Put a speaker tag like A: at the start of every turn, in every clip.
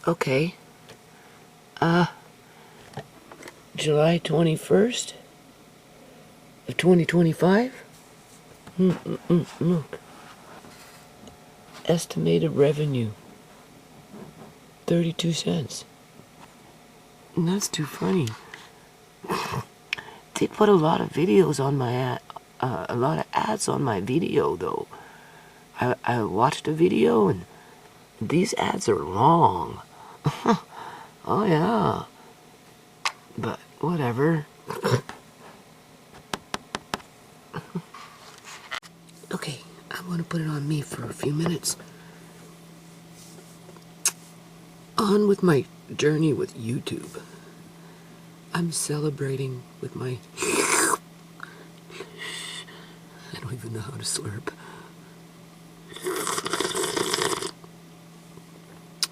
A: Okay. July 21st of 2025? Look. Estimated revenue. 32 cents. And that's too funny. They put a lot of videos on my a lot of ads on my video though. I watched a video and these ads are long. Oh yeah. But whatever. Okay, I'm gonna put it on me for a few minutes. On with my journey with YouTube. I'm celebrating with my... I don't even know how to slurp.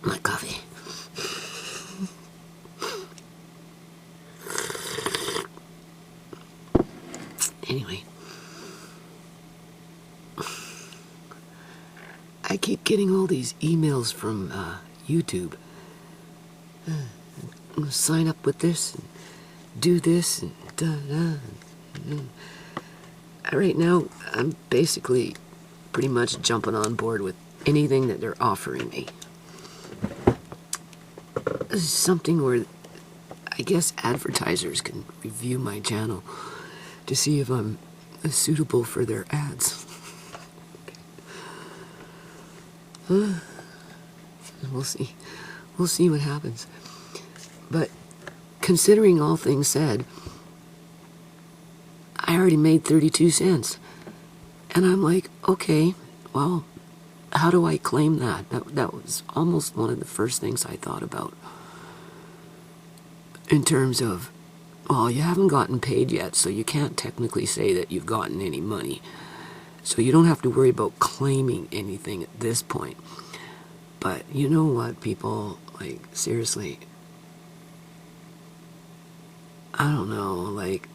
A: My coffee. Anyway. I keep getting all these emails from YouTube. Sign up with this, and do this, and right now, I'm basically pretty much jumping on board with anything that they're offering me. This is something where I guess advertisers can review my channel to see if I'm suitable for their ads. We'll see. We'll see what happens. But considering all things said, I already made 32 cents. And I'm like, okay, well, how do I claim that? That was almost one of the first things I thought about. In terms of, well, you haven't gotten paid yet, so you can't technically say that you've gotten any money. So you don't have to worry about claiming anything at this point. But you know what, people, like, seriously, I don't know, like,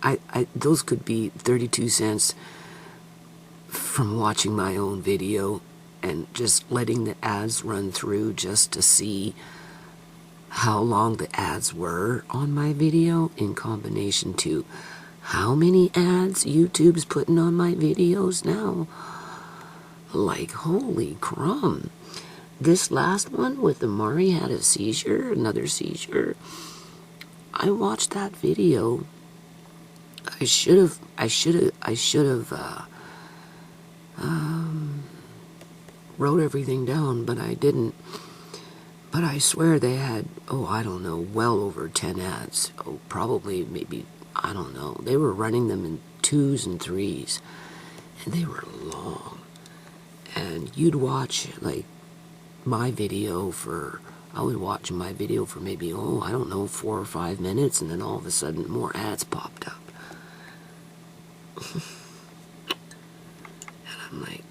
A: those could be 32 cents from watching my own video and just letting the ads run through just to see how long the ads were on my video in combination to how many ads YouTube's putting on my videos now. Like, holy crumb. This last one with Amari had a seizure, another seizure. I watched that video. I should have wrote everything down, but I didn't. But I swear they had, I don't know, well over 10 ads. Probably, maybe, I don't know. They were running them in 2s and 3s, and they were long. And you'd watch, like, my video for, I would watch my video for maybe, I don't know, 4 or 5 minutes, and then all of a sudden more ads popped up. And I'm like,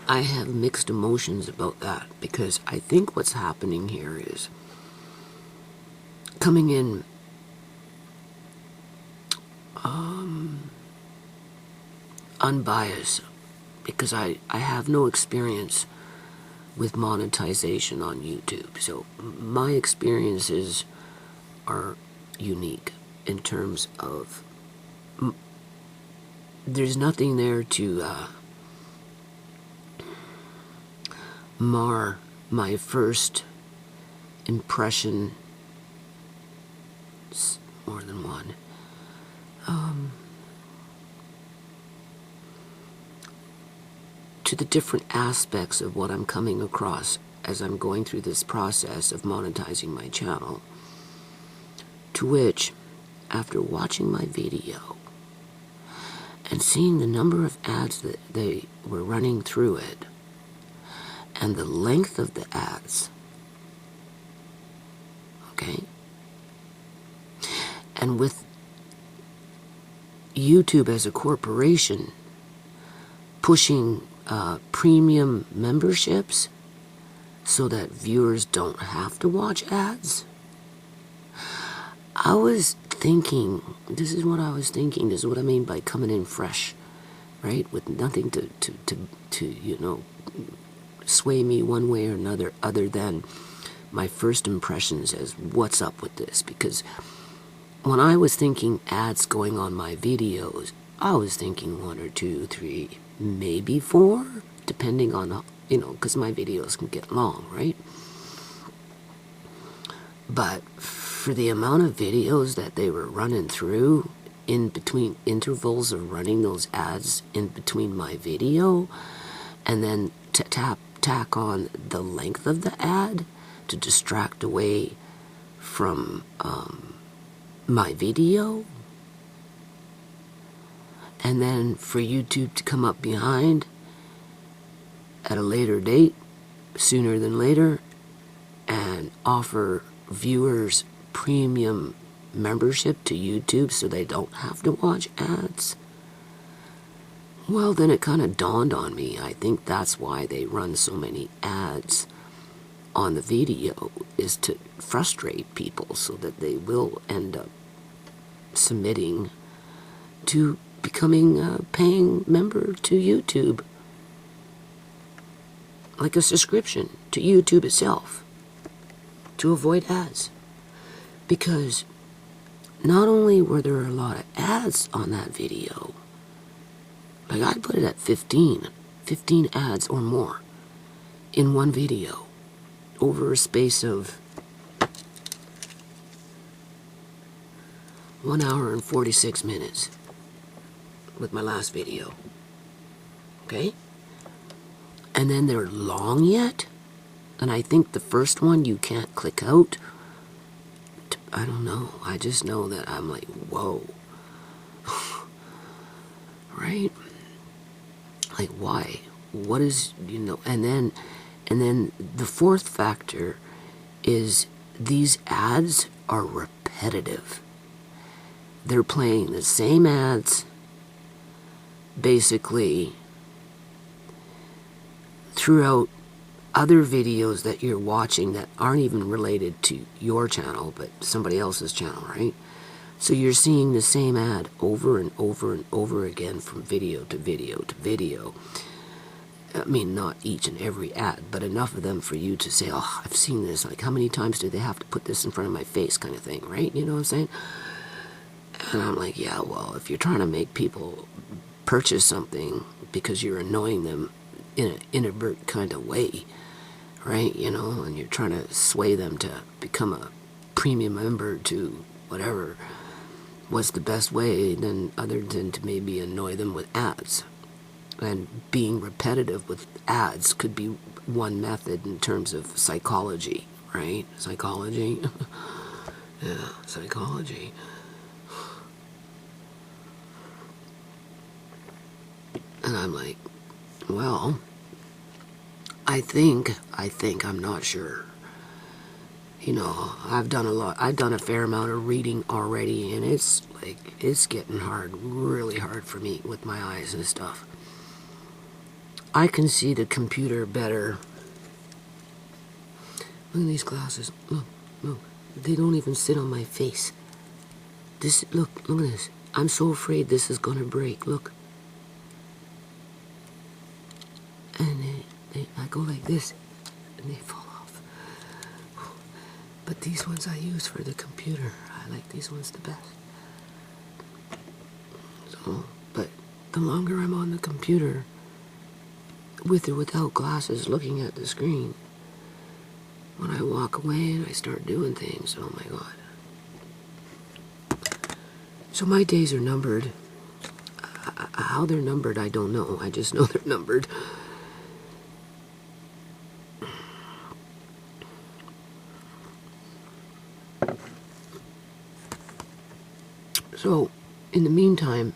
A: I have mixed emotions about that, because I think what's happening here is coming in unbiased, because I have no experience with monetization on YouTube. So my experiences are unique in terms of there's nothing there to mar my first impression. More than one. To the different aspects of what I'm coming across as I'm going through this process of monetizing my channel. To which, after watching my video and seeing the number of ads that they were running through it, and the length of the ads, okay? And with YouTube as a corporation pushing premium memberships so that viewers don't have to watch ads, I was thinking, this is what I was thinking, this is what I mean by coming in fresh, right? With nothing to you know, sway me one way or another other than my first impressions as what's up with this. Because when I was thinking ads going on my videos, I was thinking 1 or 2, 3, maybe 4, depending on, because my videos can get long, right? But for the amount of videos that they were running through in between intervals of running those ads in between my video, and then to tack on the length of the ad to distract away from my video, and then for YouTube to come up behind at a later date, sooner than later, and offer viewers premium membership to YouTube so they don't have to watch ads. Well, then it kind of dawned on me. I think that's why they run so many ads on the video, is to frustrate people so that they will end up submitting to becoming a paying member to YouTube. Like a subscription to YouTube itself, to avoid ads. Because not only were there a lot of ads on that video, like I put it at 15 ads or more in one video over a space of 1 hour and 46 minutes with my last video. Okay? And then they're long yet, and I think the first one you can't click out. I don't know. I just know that I'm like, whoa. Right? Like, why? What is, and then the fourth factor is these ads are repetitive. They're playing the same ads basically throughout other videos that you're watching that aren't even related to your channel, but somebody else's channel, right? So you're seeing the same ad over and over and over again from video to video to video. I mean, not each and every ad, but enough of them for you to say, oh, I've seen this. Like, how many times do they have to put this in front of my face kind of thing, right? You know what I'm saying? And I'm like, yeah, well, if you're trying to make people purchase something because you're annoying them in an inadvertent kind of way, right, and you're trying to sway them to become a premium member to whatever, what's the best way then other than to maybe annoy them with ads? And being repetitive with ads could be one method in terms of psychology, right? Psychology? Yeah, psychology. And I'm like, well, I think, I'm not sure. I've done a fair amount of reading already, and it's getting hard, really hard for me with my eyes and stuff. I can see the computer better. Look at these glasses. Look. They don't even sit on my face. Look at this. I'm so afraid this is gonna break. Look. And I go like this, and they fall off. But these ones I use for the computer. I like these ones the best. So, but the longer I'm on the computer, with or without glasses, looking at the screen, when I walk away and I start doing things, oh my God. So my days are numbered. How they're numbered, I don't know. I just know they're numbered. So, in the meantime,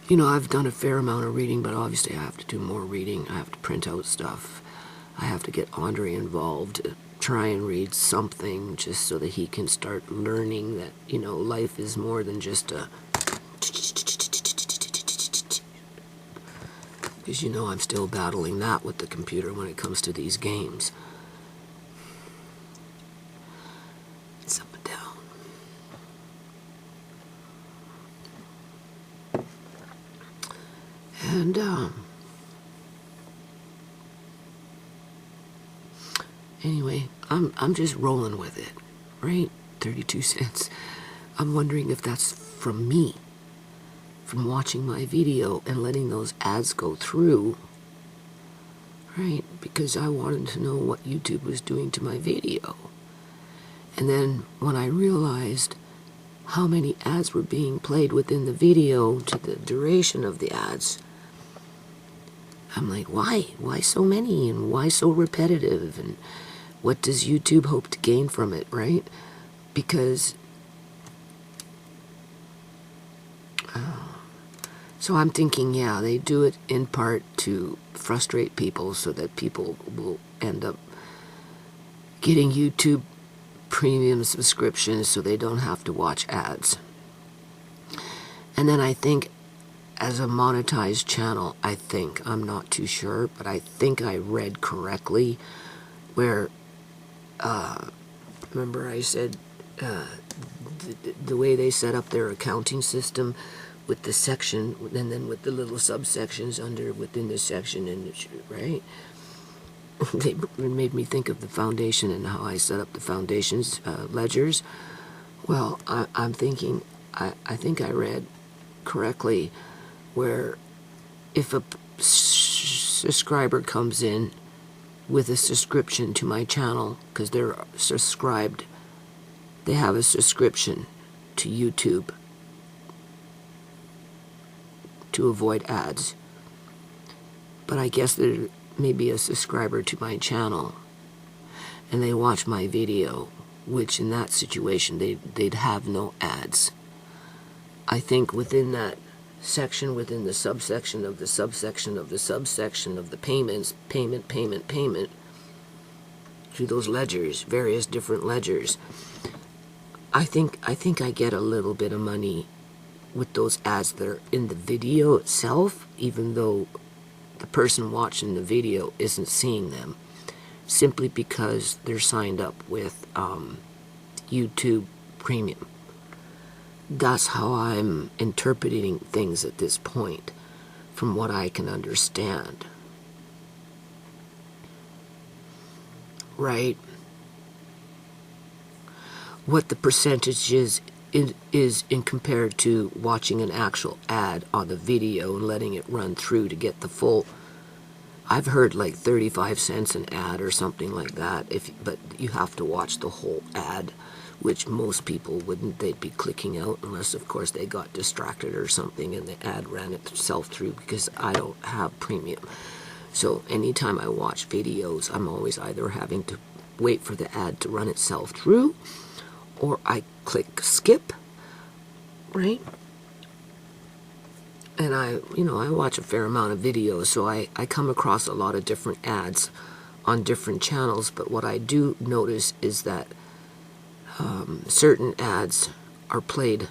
A: I've done a fair amount of reading, but obviously I have to do more reading. I have to print out stuff. I have to get Andre involved, try and read something just so that he can start learning that, life is more than just a... Because, I'm still battling that with the computer when it comes to these games. It's up and down. And, Anyway, I'm just rolling with it, right? 32 cents. I'm wondering if that's from me, from watching my video and letting those ads go through, right? Because I wanted to know what YouTube was doing to my video. And then when I realized how many ads were being played within the video to the duration of the ads, I'm like, why? Why so many? And why so repetitive? And what does YouTube hope to gain from it, right? Because so I'm thinking, yeah, they do it in part to frustrate people so that people will end up getting YouTube premium subscriptions so they don't have to watch ads. And then I think as a monetized channel, I'm not too sure, but I think I read correctly where, remember I said the way they set up their accounting system with the section and then with the little subsections within the section, and right? They made me think of the foundation and how I set up the foundation's ledgers. Well, I'm thinking, I think I read correctly where if a subscriber comes in with a subscription to my channel, because they're subscribed, they have a subscription to YouTube to avoid ads. But I guess there may be a subscriber to my channel and they watch my video, which in that situation they'd have no ads. I think within that section, within the subsection of the subsection of the subsection of the payments, payment through those ledgers, various different ledgers, I think I get a little bit of money with those ads that are in the video itself, even though the person watching the video isn't seeing them, simply because they're signed up with YouTube Premium. That's how I'm interpreting things at this point, from what I can understand. Right? What the percentage is in compared to watching an actual ad on the video and letting it run through to get the full. I've heard like 35 cents an ad or something like that, but you have to watch the whole ad, which most people wouldn't. They'd be clicking out unless, of course, they got distracted or something and the ad ran itself through, because I don't have premium. So anytime I watch videos, I'm always either having to wait for the ad to run itself through, or I click skip, right? And I watch a fair amount of videos, so I come across a lot of different ads on different channels. But what I do notice is that certain ads are played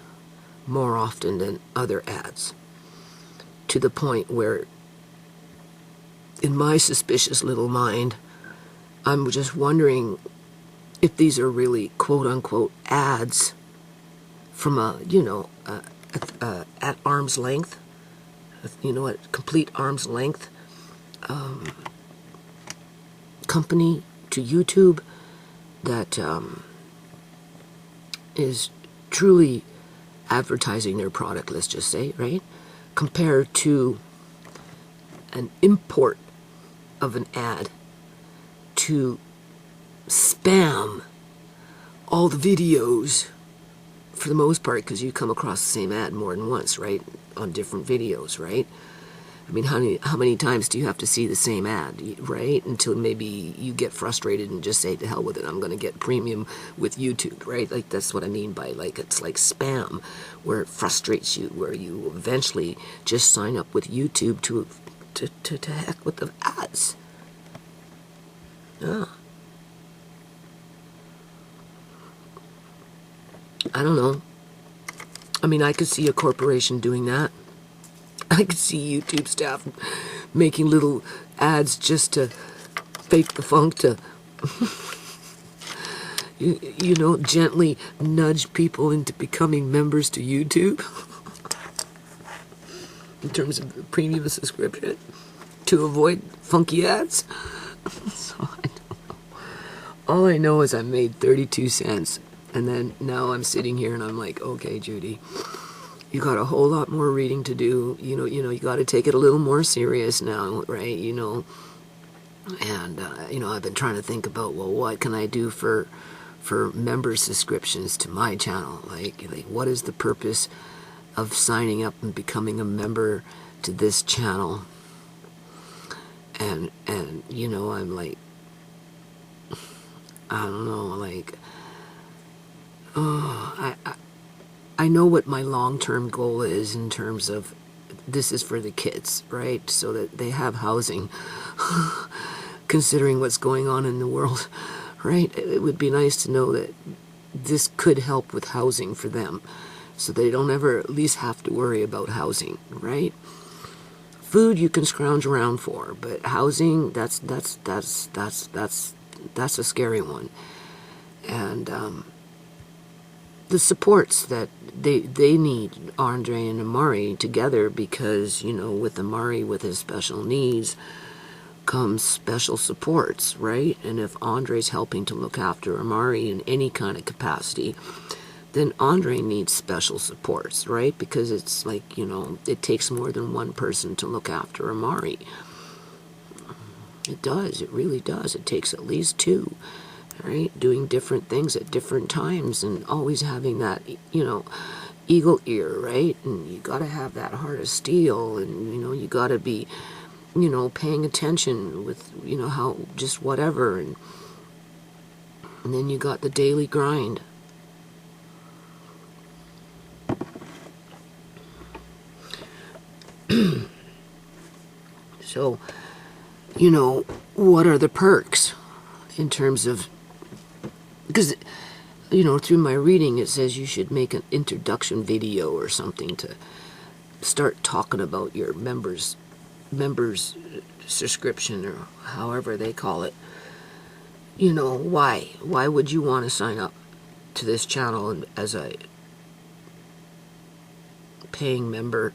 A: more often than other ads, to the point where, in my suspicious little mind, I'm just wondering if these are really quote-unquote ads from at arm's length, at complete arm's length company to YouTube that is truly advertising their product, let's just say, right? Compared to an import of an ad to spam all the videos, for the most part, because you come across the same ad more than once, right, on different videos, right? I mean, how many times do you have to see the same ad, right, until maybe you get frustrated and just say, to hell with it, I'm going to get premium with YouTube, right? Like, that's what I mean by, like, it's like spam, where it frustrates you, where you eventually just sign up with YouTube to heck with the ads. Yeah. I don't know. I mean, I could see a corporation doing that. I could see YouTube staff making little ads just to fake the funk, to gently nudge people into becoming members to YouTube in terms of premium subscription, to avoid funky ads. So I don't know. all I know is I made 32 cents. And then now I'm sitting here and I'm like, okay, Judy, you got a whole lot more reading to do. You got to take it a little more serious now, right? And I've been trying to think about, well, what can I do for member subscriptions to my channel? Like what is the purpose of signing up and becoming a member to this channel? And I'm like, I don't know, like, oh, I know what my long-term goal is in terms of this is for the kids, right? So that they have housing, considering what's going on in the world, right? It would be nice to know that this could help with housing for them, so they don't ever at least have to worry about housing, right? Food you can scrounge around for, but housing, that's a scary one. And the supports that they need, Andre and Amari together, because with Amari with his special needs comes special supports, right? And if Andre's helping to look after Amari in any kind of capacity, then Andre needs special supports, right? Because it's like, it takes more than one person to look after Amari. It does. It really does. It takes at least two, right? Doing different things at different times and always having that, eagle ear, right? And you got to have that heart of steel, and, you got to be, paying attention with, how just whatever. And then you got the daily grind. So, what are the perks in terms of, because, through my reading it says you should make an introduction video or something to start talking about your members subscription, or however they call it. Why would you want to sign up to this channel as a paying member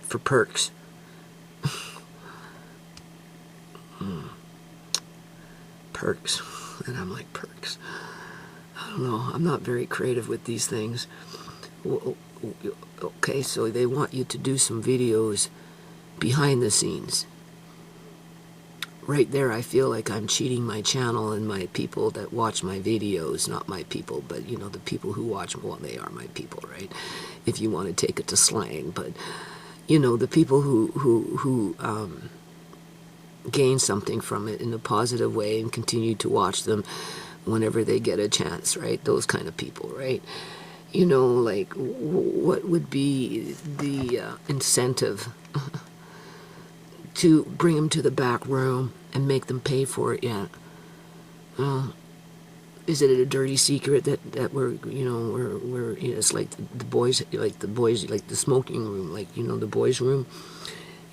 A: for perks? Perks. And I'm like, perks? I don't know. I'm not very creative with these things. Okay, so they want you to do some videos behind the scenes. Right there, I feel like I'm cheating my channel and my people that watch my videos. Not my people, but, the people who watch, well, they are my people, right? If you want to take it to slang. But, the people who gain something from it in a positive way and continue to watch them whenever they get a chance, right? Those kind of people, right? Like, what would be the incentive to bring them to the back room and make them pay for it yet? Is it a dirty secret that we're it's like the boys, like the smoking room, like, the boys' room,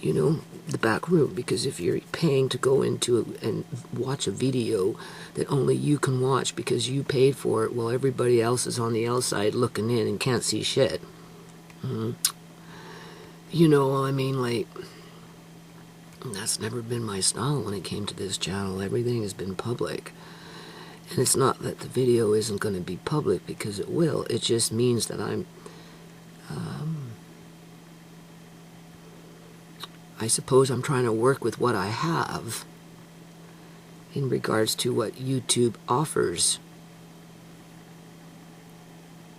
A: the back room? Because if you're paying to go into and watch a video that only you can watch because you paid for it, while everybody else is on the outside looking in and can't see shit. Like, that's never been my style when it came to this channel. Everything has been public. And it's not that the video isn't going to be public, because it will. It just means that I suppose I'm trying to work with what I have in regards to what YouTube offers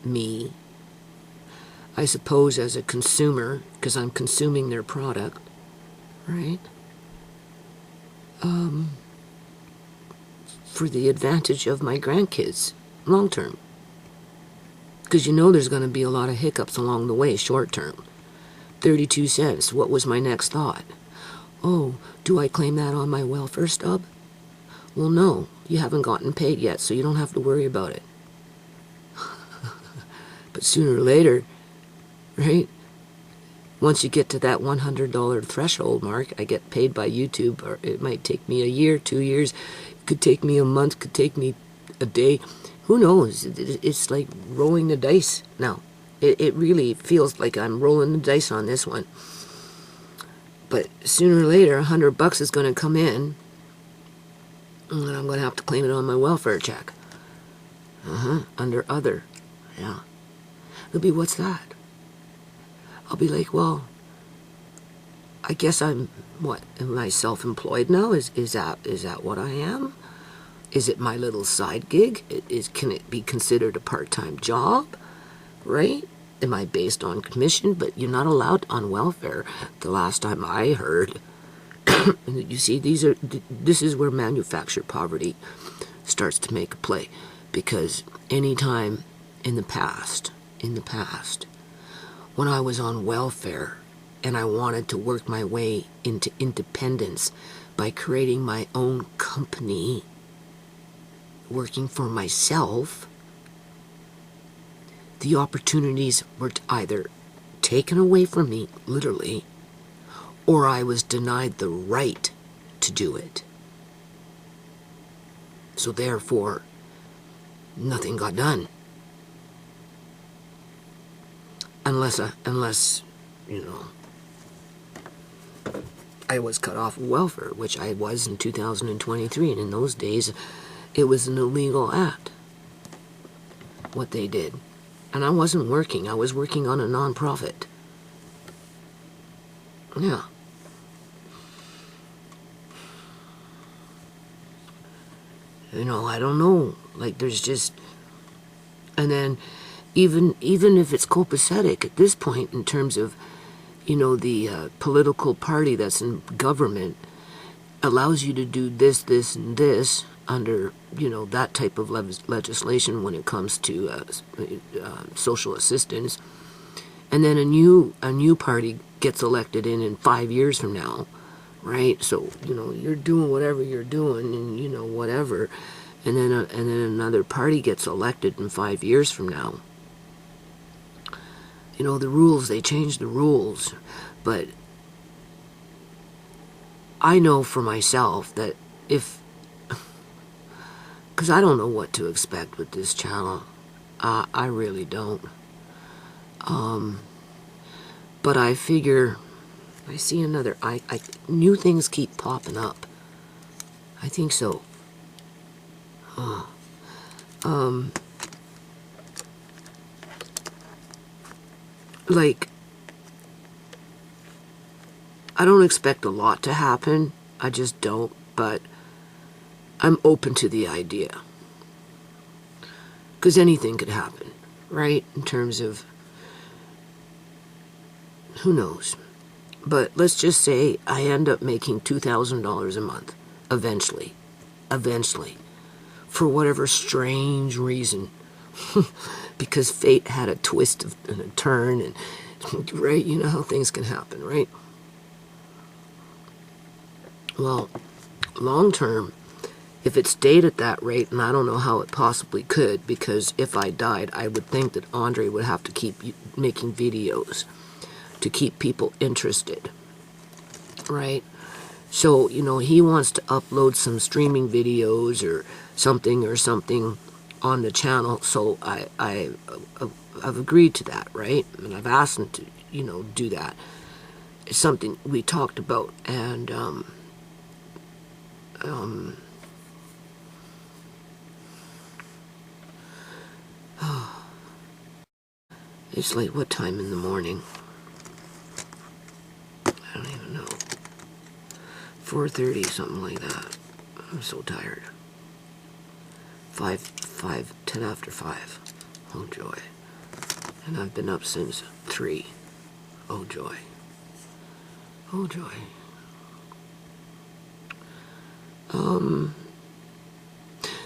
A: me. I suppose as a consumer, because I'm consuming their product, right? For the advantage of my grandkids, long term. Because there's going to be a lot of hiccups along the way, short term. 32 cents, what was my next thought? Oh, do I claim that on my welfare stub? Well, no, you haven't gotten paid yet, so you don't have to worry about it. But sooner or later, right? Once you get to that $100 threshold mark, I get paid by YouTube, or it might take me a year, 2 years, it could take me a month, could take me a day. Who knows? It's like rolling the dice now. It really feels like I'm rolling the dice on this one. But sooner or later, $100 is going to come in, And I'm going to have to claim it on my welfare check. Under other. Yeah. It'll be, what's that? I'll be like, well, I guess I'm, what, am I self-employed now? Is that what I am? Is it my little side gig? Can it be considered a part-time job? Right? Am I based on commission? But you're not allowed on welfare, the last time I heard. You see, this is where manufactured poverty starts to make a play, because anytime in the past, when I was on welfare and I wanted to work my way into independence by creating my own company, working for myself, the opportunities were either taken away from me, literally, or I was denied the right to do it. So therefore, nothing got done. Unless, I was cut off of welfare, which I was in 2023, and in those days, it was an illegal act, what they did. And I wasn't working. I was working on a non-profit. Yeah. I don't know. Like, there's just... And then, even if it's copacetic at this point, in terms of, the political party that's in government allows you to do this, and this under, that type of legislation when it comes to social assistance. And then a new party gets elected in 5 years from now, right? So, you're doing whatever you're doing, and, whatever. And then another party gets elected in 5 years from now. The rules, they change the rules. But I know for myself that because I don't know what to expect with this channel. I really don't. But I figure, I see another, new things keep popping up. I think so. Like, I don't expect a lot to happen. I just don't, but I'm open to the idea. Because anything could happen, right? In terms of, who knows? But let's just say I end up making $2,000 a month, eventually, for whatever strange reason. Because fate had a twist and a turn, and, right, you know how things can happen, right? Well, long term, if it stayed at that rate, and I don't know how it possibly could, because if I died, I would think that Andre would have to keep making videos to keep people interested, right? So, he wants to upload some streaming videos or something on the channel, so I've agreed to that, right? And I've asked him to, do that. It's something we talked about, and it's like, what time in the morning? I don't even know. 4:30, something like that. I'm so tired. 10 after 5. Oh joy. And I've been up since 3. Oh joy. Oh joy.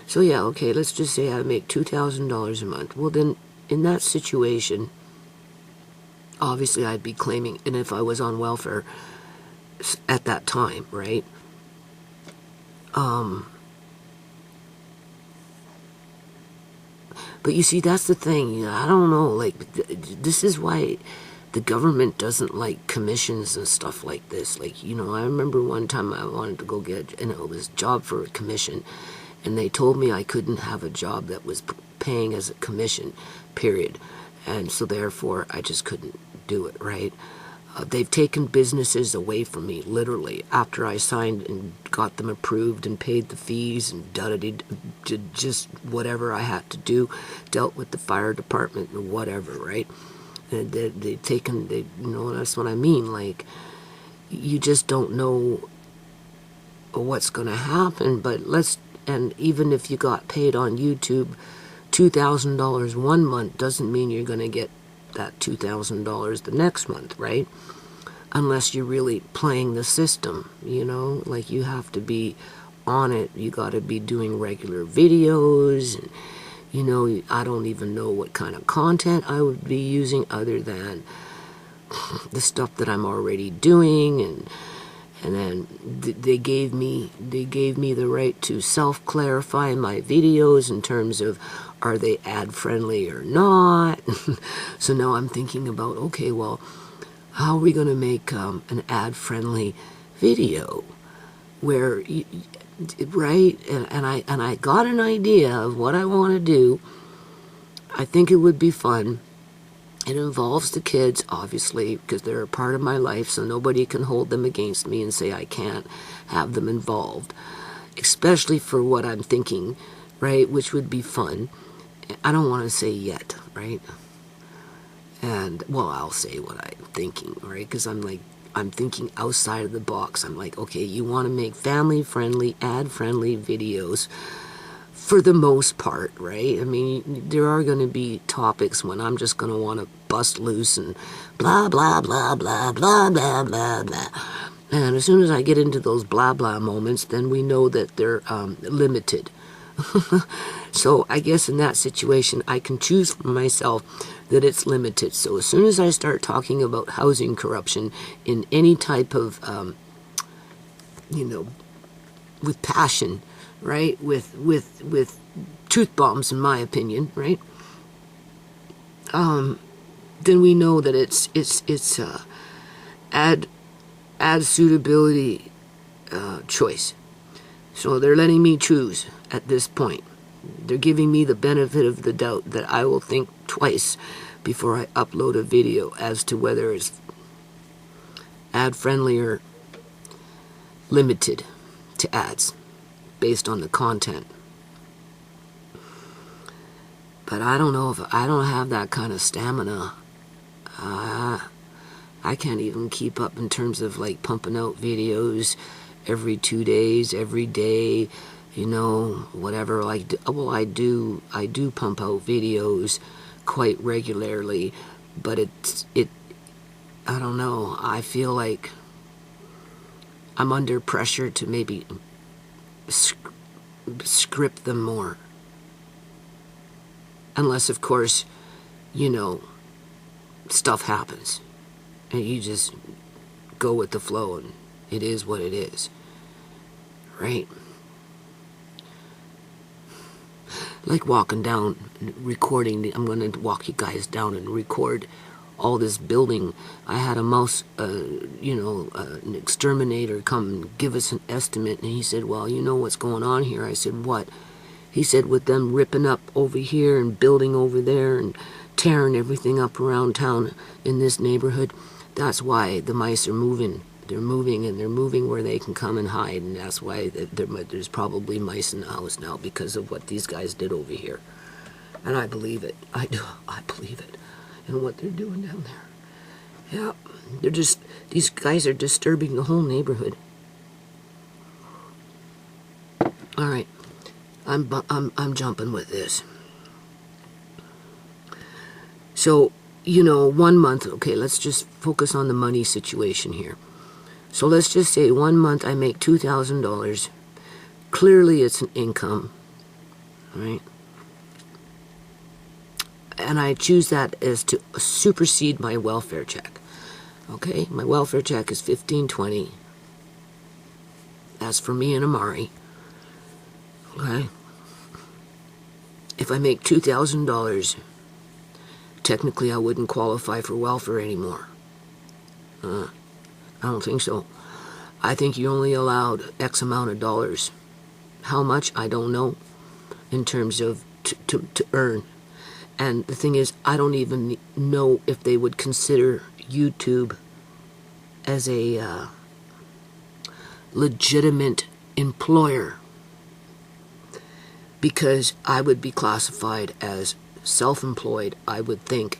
A: So yeah, okay, let's just say I make $2,000 a month. Well then, in that situation, obviously I'd be claiming, and if I was on welfare at that time, right? But you see, that's the thing. I don't know. Like, this is why the government doesn't like commissions and stuff like this. Like, I remember one time I wanted to go get, it was a job for a commission, and they told me I couldn't have a job that was paying as a commission, period. And so therefore, I just couldn't do it, right? They've taken businesses away from me, literally, after I signed and got them approved and paid the fees and did just whatever I had to do, dealt with the fire department and whatever, right? And they've taken, that's what I mean. Like, you just don't know what's going to happen, and even if you got paid on YouTube $2,000 one month, doesn't mean you're going to get that $2,000 the next month, right? Unless you're really playing the system, like you have to be on it. You got to be doing regular videos, and I don't even know what kind of content I would be using other than the stuff that I'm already doing, and then they gave me the right to self-clarify my videos in terms of, are they ad-friendly or not? So now I'm thinking about, okay, well, how are we going to make an ad-friendly video where, right? And I got an idea of what I want to do. I think it would be fun. It involves the kids, obviously, because they're a part of my life, so nobody can hold them against me and say I can't have them involved, especially for what I'm thinking, right, which would be fun. I don't want to say yet, right? And, well, I'll say what I'm thinking, right, because I'm thinking outside of the box. I'm like, okay, you want to make family-friendly, ad-friendly videos, for the most part, right? I mean, there are going to be topics when I'm just going to want to bust loose and blah, blah, blah, blah, blah, blah, blah, blah. And as soon as I get into those blah, blah moments, then we know that they're limited. So I guess in that situation, I can choose for myself that it's limited. So as soon as I start talking about housing corruption in any type of, with passion, right, with truth bombs, in my opinion, right, then we know that it's ad suitability choice. So they're letting me choose at this point. They're giving me the benefit of the doubt that I will think twice before I upload a video as to whether it's ad friendly or limited to ads based on the content. But I don't know if I don't have that kind of stamina. I can't even keep up in terms of like pumping out videos every 2 days, every day, whatever. Like, well, I do pump out videos quite regularly, but I don't know. I feel like I'm under pressure to maybe script them more. Unless, of course, stuff happens. And you just go with the flow and it is what it is. Right? Like walking down, recording. I'm going to walk you guys down and record all this building. I had a mouse, an exterminator come and give us an estimate, and he said, well, you know what's going on here? I said, what? He said, with them ripping up over here and building over there and tearing everything up around town in this neighborhood, that's why the mice are moving. They're moving, and they're moving where they can come and hide, and that's why there's probably mice in the house now because of what these guys did over here. And I believe it. I do. I believe it. And what they're doing down there. Yeah, these guys are disturbing the whole neighborhood. All right, I'm jumping with this. So, 1 month, okay, let's just focus on the money situation here. So let's just say 1 month I make $2,000. Clearly it's an income, right? And I choose that as to supersede my welfare check. Okay, my welfare check is $1,520. That's for me and Amari. Okay. If I make $2,000, technically I wouldn't qualify for welfare anymore. I don't think so. I think you're only allowed X amount of dollars. How much, I don't know, in terms of to earn. And the thing is, I don't even know if they would consider YouTube as a legitimate employer, because I would be classified as self-employed, I would think,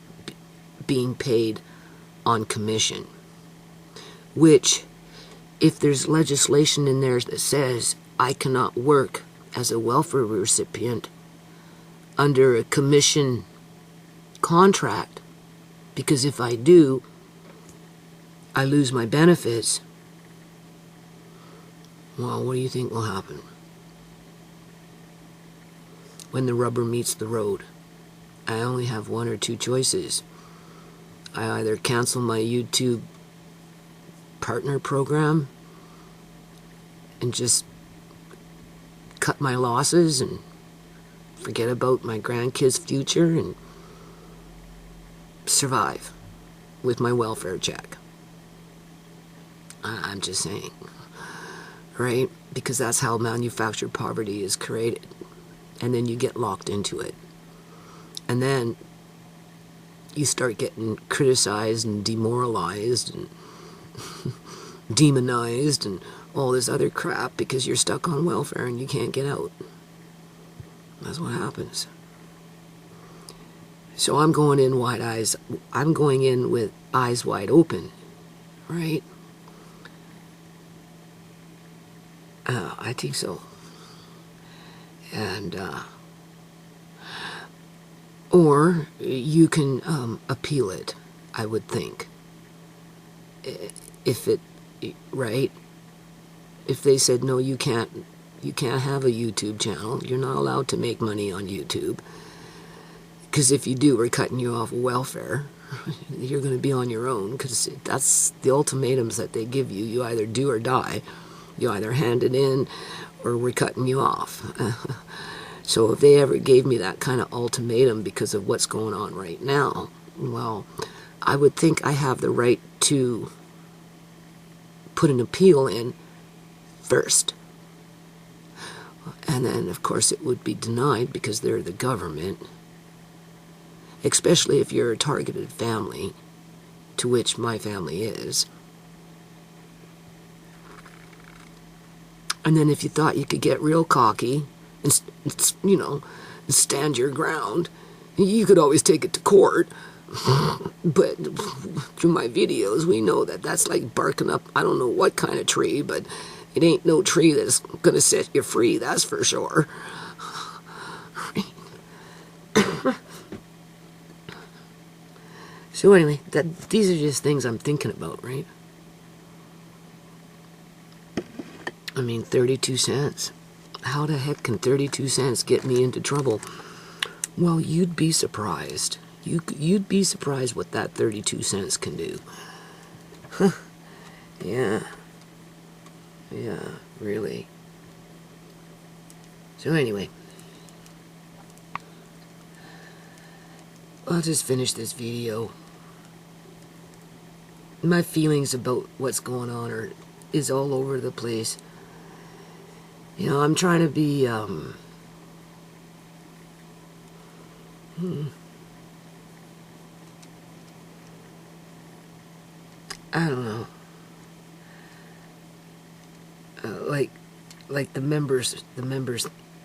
A: being paid on commission, which, if there's legislation in there that says I cannot work as a welfare recipient under a commission contract, because if I do, I lose my benefits, well, what do you think will happen when the rubber meets the road? I only have one or two choices. I either cancel my YouTube partner program and just cut my losses and forget about my grandkids' future and survive with my welfare check. I'm just saying, right? Because that's how manufactured poverty is created. And then you get locked into it. And then you start getting criticized and demoralized and demonized and all this other crap because you're stuck on welfare and you can't get out. That's what happens. So I'm going in wide eyes. I'm going in with eyes wide open, right? I think so. And, or you can appeal it, I would think. If it, right? If they said, no, you can't have a YouTube channel, you're not allowed to make money on YouTube. Because if you do, we're cutting you off welfare. You're going to be on your own, because that's the ultimatums that they give you. You either do or die. You either hand it in or we're cutting you off. So if they ever gave me that kind of ultimatum because of what's going on right now, well, I would think I have the right to put an appeal in first. And then, of course, it would be denied because they're the government, especially if you're a targeted family, to which my family is. And then if you thought you could get real cocky and, you know, stand your ground, you could always take it to court. But through my videos, we know that that's like barking up I don't know what kind of tree, but it ain't no tree that's going to set you free, that's for sure. So anyway, these are just things I'm thinking about, right? I mean, 32 cents. How the heck can 32 cents get me into trouble? Well, you'd be surprised. You'd be surprised what that 32 cents can do. Huh. Yeah. Yeah, really. So anyway, I'll just finish this video. My feelings about what's going on is all over the place. You know, I'm trying to be, I don't know, like the members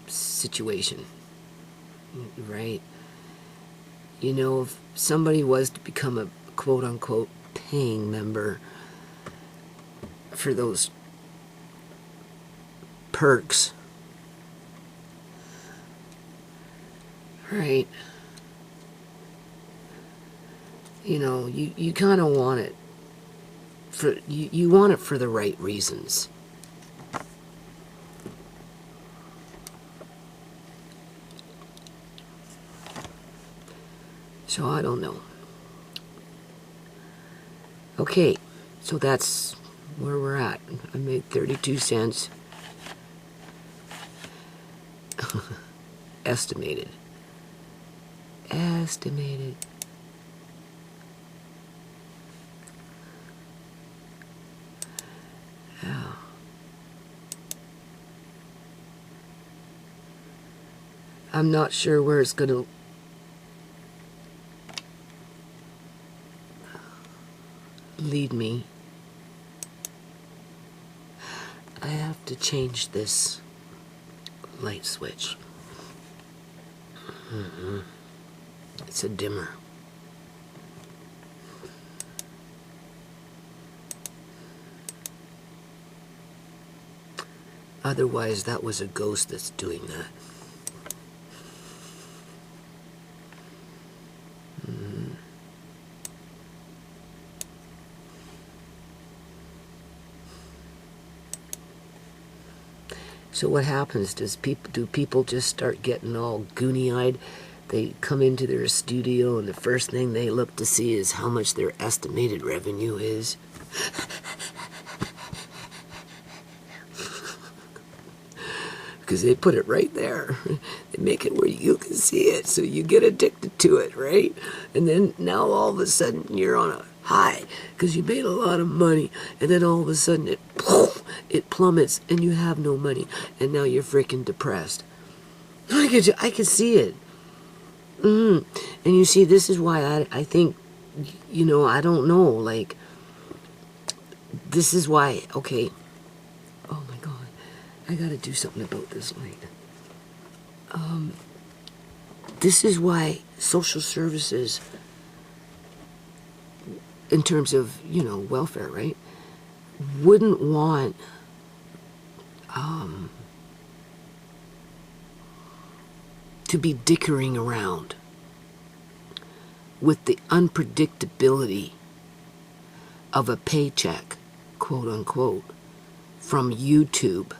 A: situation, right? You know, if somebody was to become a quote-unquote paying member for those perks, right? You know, you kind of want it for you want it for the right reasons. So I don't know. Okay, so that's where we're at. I made 32 cents. Estimated. Yeah. I'm not sure where it's going to lead me, I have to change this light switch. It's a dimmer. Otherwise, that was a ghost that's doing that. So what happens? Do people just start getting all goony-eyed? They come into their studio and the first thing they look to see is how much their estimated revenue is. Because they put it right there. They make it where you can see it, so you get addicted to it, right? And then now all of a sudden you're on a high because you made a lot of money, and then all of a sudden it plummets and you have no money, and now you're freaking depressed. I can see it. And you see, this is why I think, you know, I don't know, like, this is why, okay, oh my God, I gotta do something about this light. This is why social services, in terms of, you know, welfare, right, wouldn't want to be dickering around with the unpredictability of a paycheck, quote unquote, from YouTube.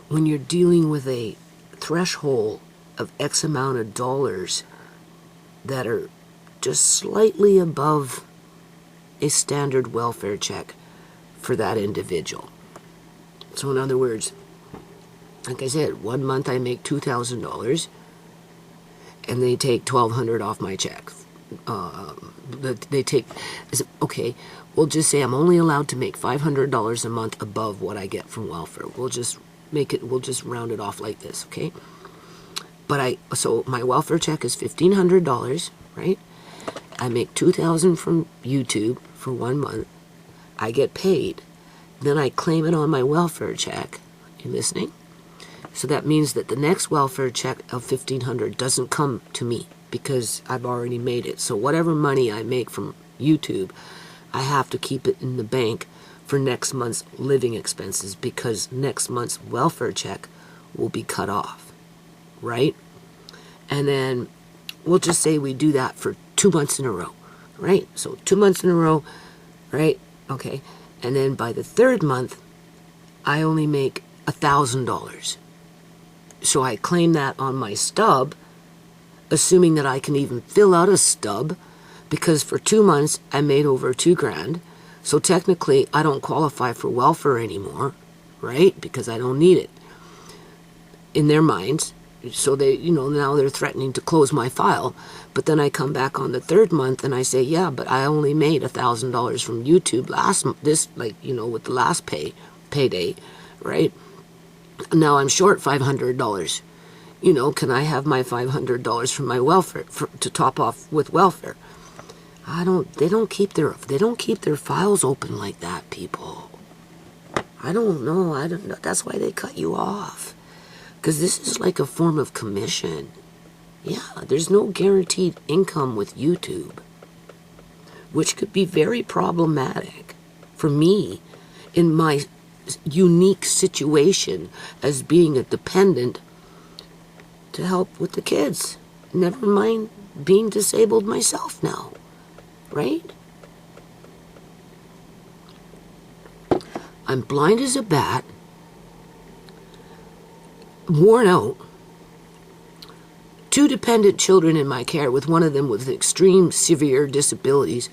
A: When you're dealing with a threshold of X amount of dollars that are just slightly above a standard welfare check for that individual. So in other words, like I said, 1 month I make $2,000 and they take $1,200 off my check. They take, okay, we'll just say I'm only allowed to make $500 a month above what I get from welfare. We'll just round it off like this, okay? But so my welfare check is $1,500, right? I make $2,000 from YouTube for 1 month. I get paid. Then I claim it on my welfare check. You listening? So that means that the next welfare check of $1,500 doesn't come to me because I've already made it. So whatever money I make from YouTube, I have to keep it in the bank for next month's living expenses because next month's welfare check will be cut off, right? And then we'll just say we do that for 2 months in a row, right? So 2 months in a row, right? Okay. And then by the third month, I only make $1,000. So I claim that on my stub, assuming that I can even fill out a stub, because for 2 months I made over $2,000. So technically I don't qualify for welfare anymore, right? Because I don't need it in their minds. So they, you know, now they're threatening to close my file. But then I come back on the third month and I say, yeah, but I only made $1,000 from YouTube with the last payday, right? Now I'm short $500. You know, can I have my $500 from my welfare to top off with welfare? They don't keep their files open like that, people. I don't know. That's why they cut you off. Because this is like a form of commission. Yeah, there's no guaranteed income with YouTube, which could be very problematic for me in my unique situation as being a dependent to help with the kids. Never mind being disabled myself now, right? I'm blind as a bat, worn out, 2 dependent children in my care, with one of them with extreme severe disabilities,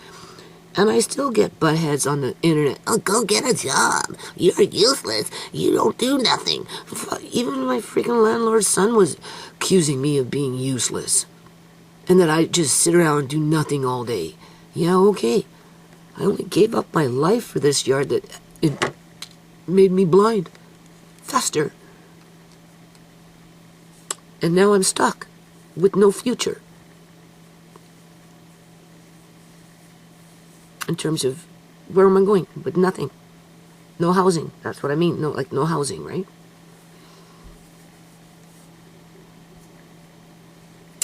A: and I still get butt heads on the internet. Oh, go get a job. You're useless. You don't do nothing. Even my freaking landlord's son was accusing me of being useless and that I just sit around and do nothing all day. Yeah, okay. I only gave up my life for this yard that it made me blind. Faster. And now I'm stuck with no future. In terms of Where am I going? With nothing. No housing. That's what I mean. No, like no housing, right?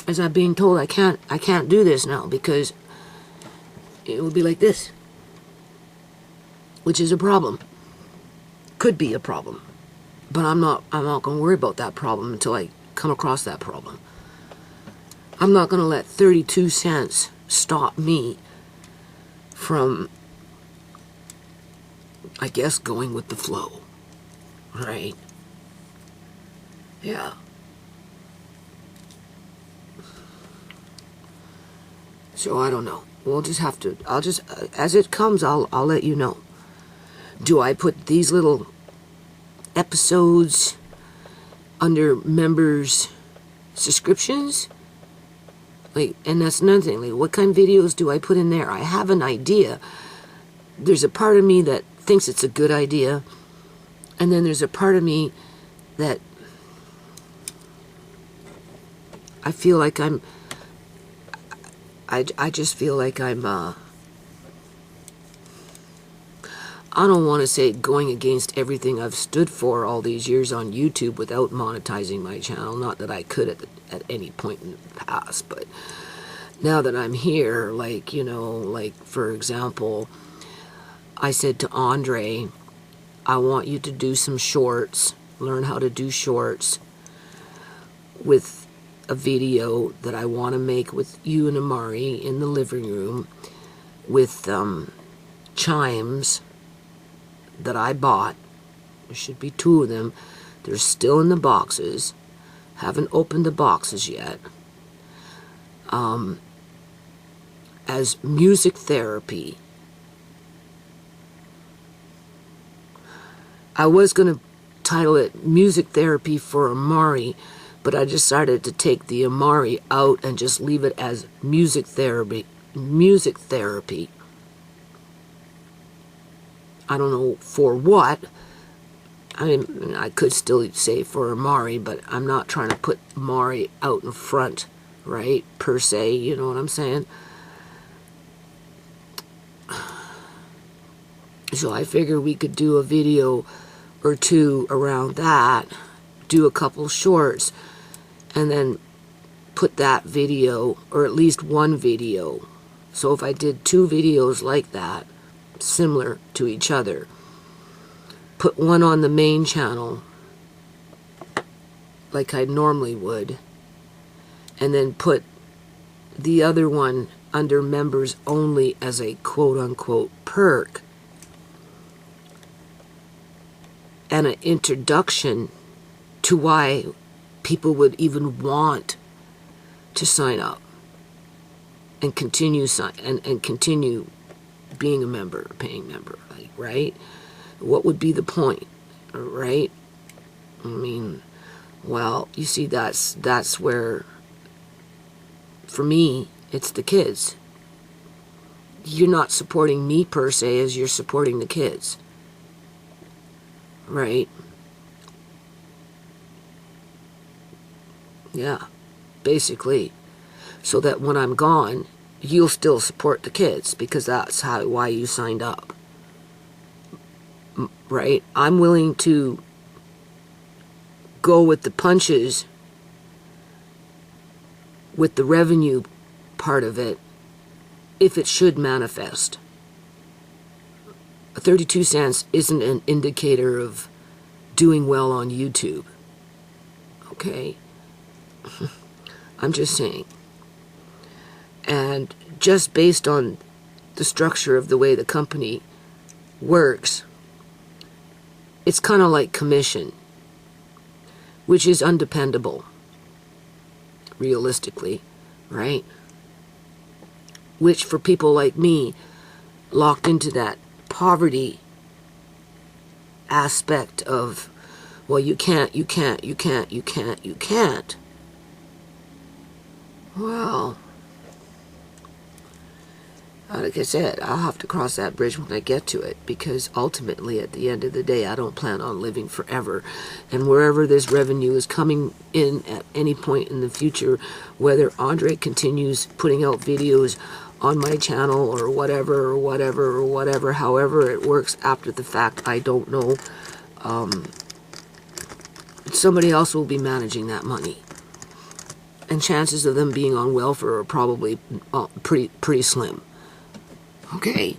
A: As I'm being told I can't do this now because it would be like this. Which is a problem. Could be a problem. But I'm not going to worry about that problem until I come across that problem. I'm not going to let 32 cents stop me from, I guess, going with the flow. Right? Yeah. So I don't know. We'll just have to, I'll just, as it comes, I'll let you know. Do I put these little episodes under members' subscriptions? Like, and that's another thing. Like, what kind of videos do I put in there? I have an idea. There's a part of me that thinks it's a good idea, and then there's a part of me that I feel like I just feel like I'm I don't want to say going against everything I've stood for all these years on YouTube without monetizing my channel. Not that I could at any point in the past, but now that I'm here, like, you know, like, for example, I said to Andre, I want you to do some shorts, learn how to do shorts with a video that I want to make with you and Amari in the living room with chimes that I bought. There should be 2 of them. They're still in the boxes. Haven't opened the boxes yet. As music therapy. I was going to title it Music Therapy for Amari, but I decided to take the Amari out and just leave it as music therapy. Music therapy. I don't know for what. I mean, I could still say for Amari, but I'm not trying to put Amari out in front, right? Per se, you know what I'm saying? So I figured we could do a video or 2 around that, do a couple shorts, and then put that video, or at least 1 video. So if I did 2 videos like that, similar to each other, put one on the main channel like I normally would, and then put the other one under members only as a quote-unquote perk and an introduction to why people would even want to sign up and continue and continue being a member, a paying member, right? What would be the point, right? I mean, well, you see, that's where, for me, it's the kids. You're not supporting me per se as you're supporting the kids, right? Yeah, basically. So that when I'm gone, you'll still support the kids because that's why you signed up, right? I'm willing to go with the punches with the revenue part of it if it should manifest. 32 cents isn't an indicator of doing well on YouTube, okay? I'm just saying. And just based on the structure of the way the company works, it's kind of like commission, which is undependable, realistically, right? Which for people like me, locked into that poverty aspect of, well, you can't. Well, like I said, I'll have to cross that bridge when I get to it, because ultimately, at the end of the day, I don't plan on living forever. And wherever this revenue is coming in at any point in the future, whether Andre continues putting out videos on my channel or whatever, however it works after the fact, I don't know. Somebody else will be managing that money. And chances of them being on welfare are probably pretty slim. Okay?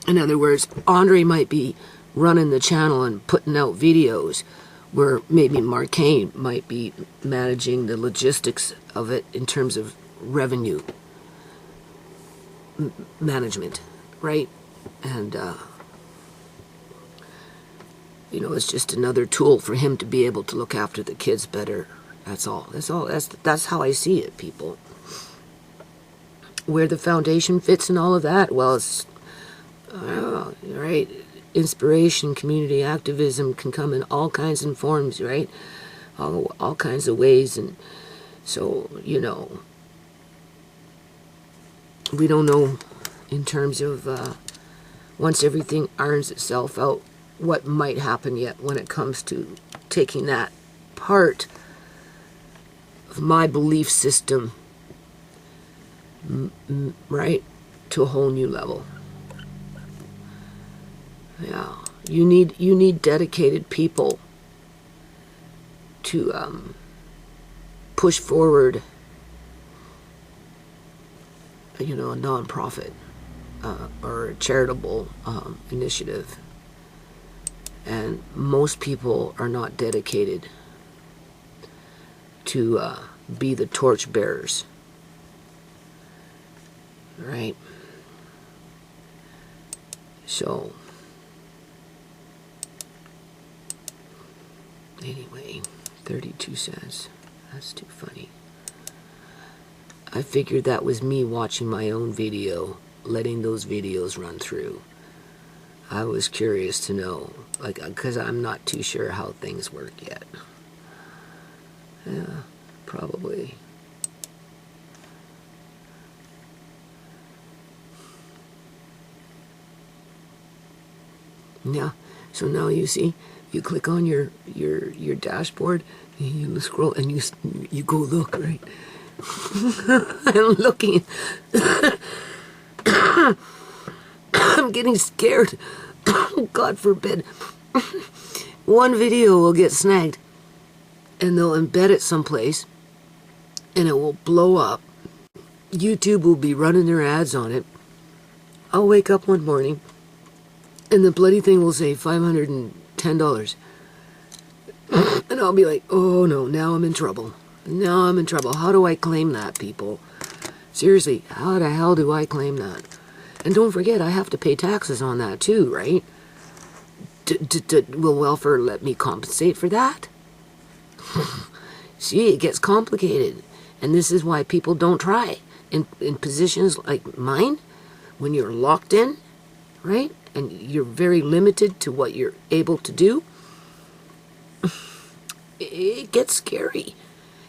A: In other words, Andre might be running the channel and putting out videos where maybe Marcaine might be managing the logistics of it in terms of revenue management, right? And, you know, it's just another tool for him to be able to look after the kids better. That's all. That's how I see it, people. Where the foundation fits and all of that, well, it's, right? Inspiration, community activism can come in all kinds of forms, right? All kinds of ways. And so, you know, we don't know in terms of once everything irons itself out, what might happen yet when it comes to taking that part of my belief system, right, to a whole new level. Yeah, you need dedicated people to push forward, you know, a nonprofit or a charitable initiative. And most people are not dedicated to be the torch bearers, right? So, anyway, 32 cents. That's too funny. I figured that was me watching my own video, letting those videos run through. I was curious to know, like, because I'm not too sure how things work yet. Yeah, probably. Yeah, so now you see, you click on your dashboard, and you scroll, and you go look, right? I'm looking. I'm getting scared. God forbid. One video will get snagged, and they'll embed it someplace, and it will blow up. YouTube will be running their ads on it. I'll wake up one morning, and the bloody thing will say $510. And I'll be like, oh no, now I'm in trouble. Now I'm in trouble. How do I claim that, people? Seriously, how the hell do I claim that? And don't forget, I have to pay taxes on that too, right? Will welfare let me compensate for that? See, it gets complicated. And this is why people don't try. In positions like mine, when you're locked in, right? And you're very limited to what you're able to do, it gets scary.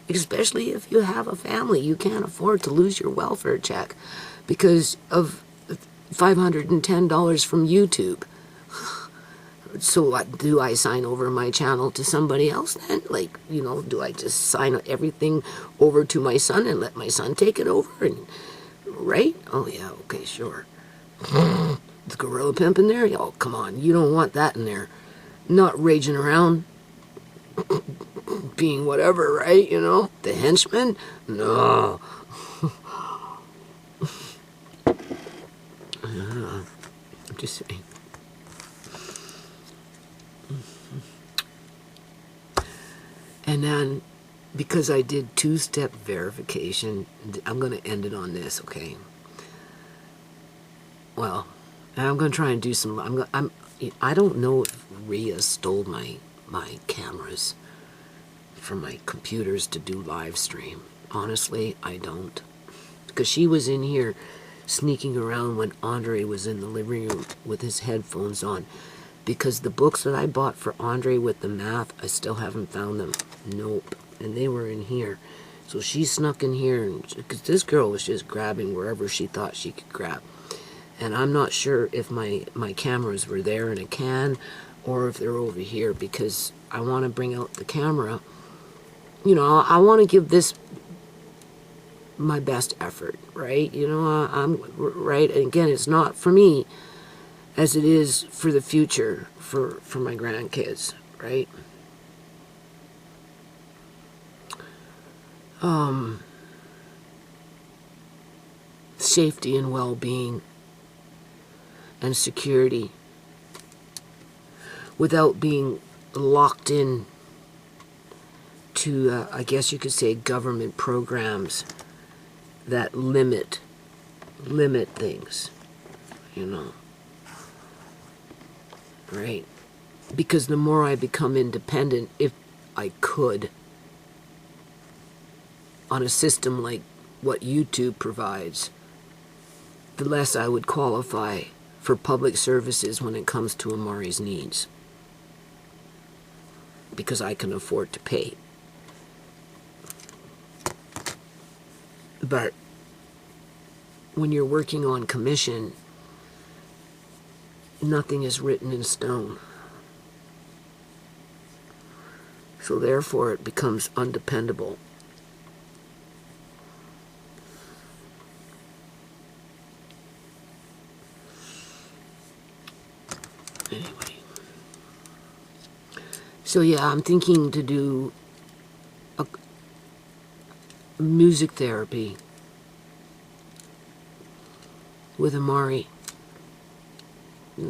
A: Especially if you have a family. You can't afford to lose your welfare check because of $510 from YouTube. So what, do I sign over my channel to somebody else then? Like, you know, do I just sign everything over to my son and let my son take it over? And right? Oh yeah, okay, sure. The gorilla pimp in there? Oh, come on, you don't want that in there. Not raging around, being whatever, right? You know, the henchman? No. I'm just saying. And then, because I did two-step verification, I'm going to end it on this, okay? Well, I'm going to try and do some... I don't know if Rhea stole my cameras from my computers to do live stream. Honestly, I don't. Because she was in here sneaking around when Andre was in the living room with his headphones on. Because the books that I bought for Andre with the math, I still haven't found them. Nope. And they were in here. So she snuck in here, because this girl was just grabbing wherever she thought she could grab. And I'm not sure if my cameras were there in a can or if they're over here, because I want to bring out the camera. You know, I want to give this my best effort, right? You know, I'm right. And again, it's not for me as it is for the future, for my grandkids, right? Safety and well-being and security without being locked in to, I guess you could say, government programs that limit things, you know, right? Because the more I become independent, if I could, on a system like what YouTube provides, the less I would qualify for public services when it comes to Amari's needs. Because I can afford to pay. But when you're working on commission, nothing is written in stone. So therefore it becomes undependable. Anyway. So yeah, I'm thinking to do a music therapy with Amari.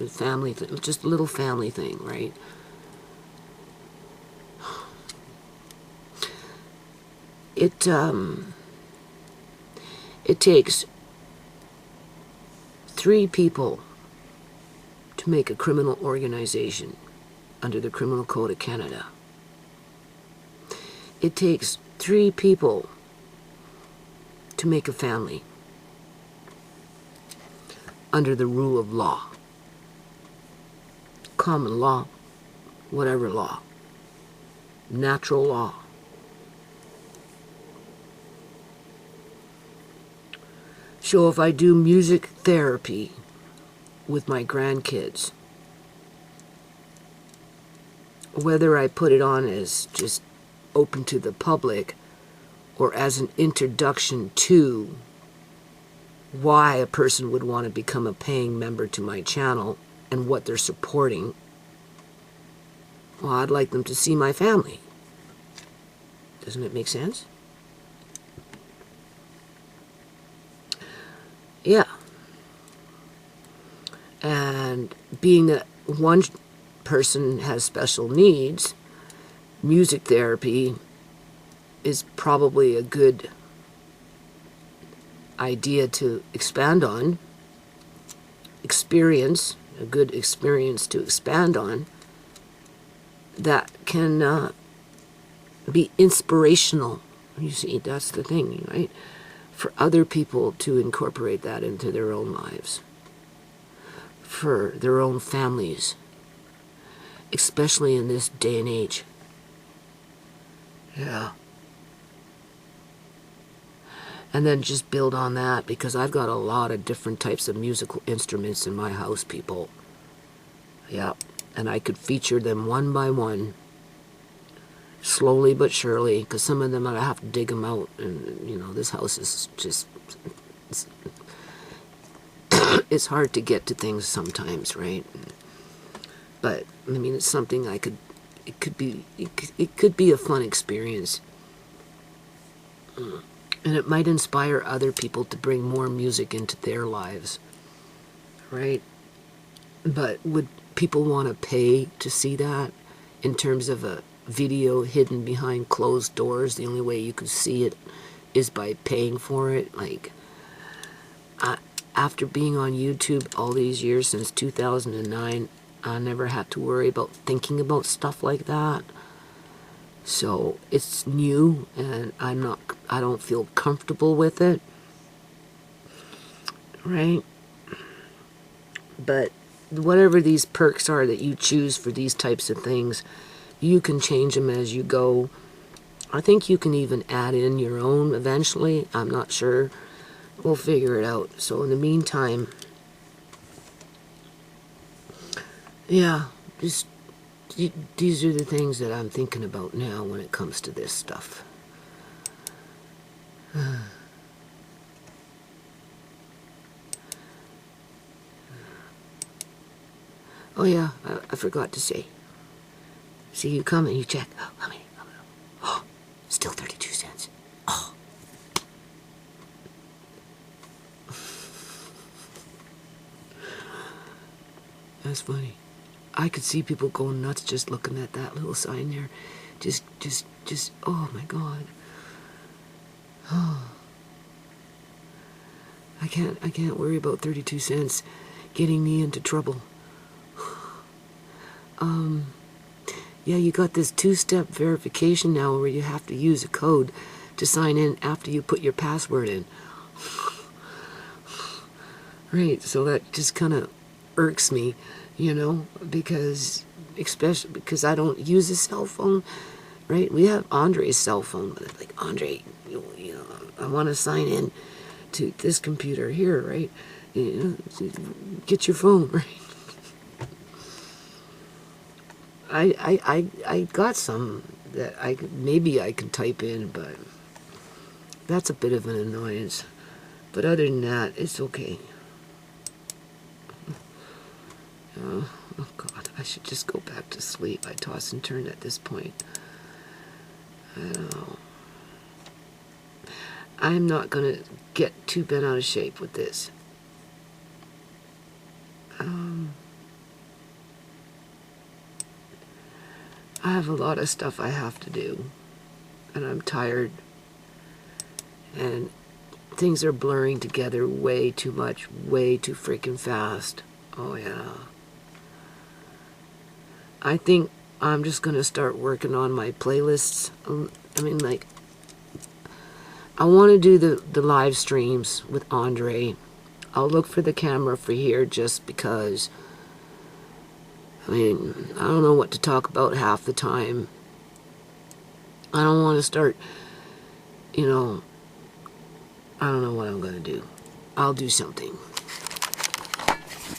A: Family thing, just a little family thing, right? It takes 3 people to make a criminal organization under the Criminal Code of Canada. It takes 3 people to make a family under the rule of law. Common law, whatever law. Natural law. So if I do music therapy with my grandkids, whether I put it on as just open to the public or as an introduction to why a person would want to become a paying member to my channel and what they're supporting, well, I'd like them to see my family. Doesn't it make sense? Yeah. And being that one person has special needs, music therapy is probably a good idea to expand on, a good experience to expand on, that can be inspirational. You see, that's the thing, right? For other people to incorporate that into their own lives, for their own families, especially in this day and age. Yeah. And then just build on that, because I've got a lot of different types of musical instruments in my house, people. Yeah. And I could feature them one by one, slowly but surely, because some of them I have to dig them out, and you know, this house is just, it's hard to get to things sometimes, right? But I mean, it's something it could be a fun experience, and it might inspire other people to bring more music into their lives, right? But would people want to pay to see that in terms of a video hidden behind closed doors? The only way you could see it is by paying for it. Like, after being on YouTube all these years since 2009, I never had to worry about thinking about stuff like that. So it's new, and I don't feel comfortable with it, right? But whatever these perks are that you choose for these types of things, you can change them as you go. I think you can even add in your own eventually. I'm not sure. We'll figure it out. So in the meantime, yeah, just these are the things that I'm thinking about now when it comes to this stuff. Oh yeah, I forgot to say. See, you come and you check. Oh, how many? Oh, still 32 cents. Oh. That's funny. I could see people going nuts just looking at that little sign there. Just, oh my God. Oh. I can't worry about 32 cents getting me into trouble. Yeah, you got this two-step verification now where you have to use a code to sign in after you put your password in. Right, so that just kind of irks me, you know, because especially because I don't use a cell phone, right? We have Andre's cell phone, but it's like, Andre, you know, I want to sign in to this computer here, right? You know, get your phone, right? I got some that maybe I can type in, but that's a bit of an annoyance. But other than that, it's okay. Oh God, I should just go back to sleep. I toss and turn at this point. I don't know. I'm not gonna get too bent out of shape with this. I have a lot of stuff I have to do, and I'm tired, and things are blurring together way too much, way too freaking fast. Oh yeah. I think I'm just gonna start working on my playlists. I mean, like, I want to do the live streams with Andre. I'll look for the camera for here just because, I mean, I don't know what to talk about half the time. I don't want to start, you know, I don't know what I'm going to do. I'll do something.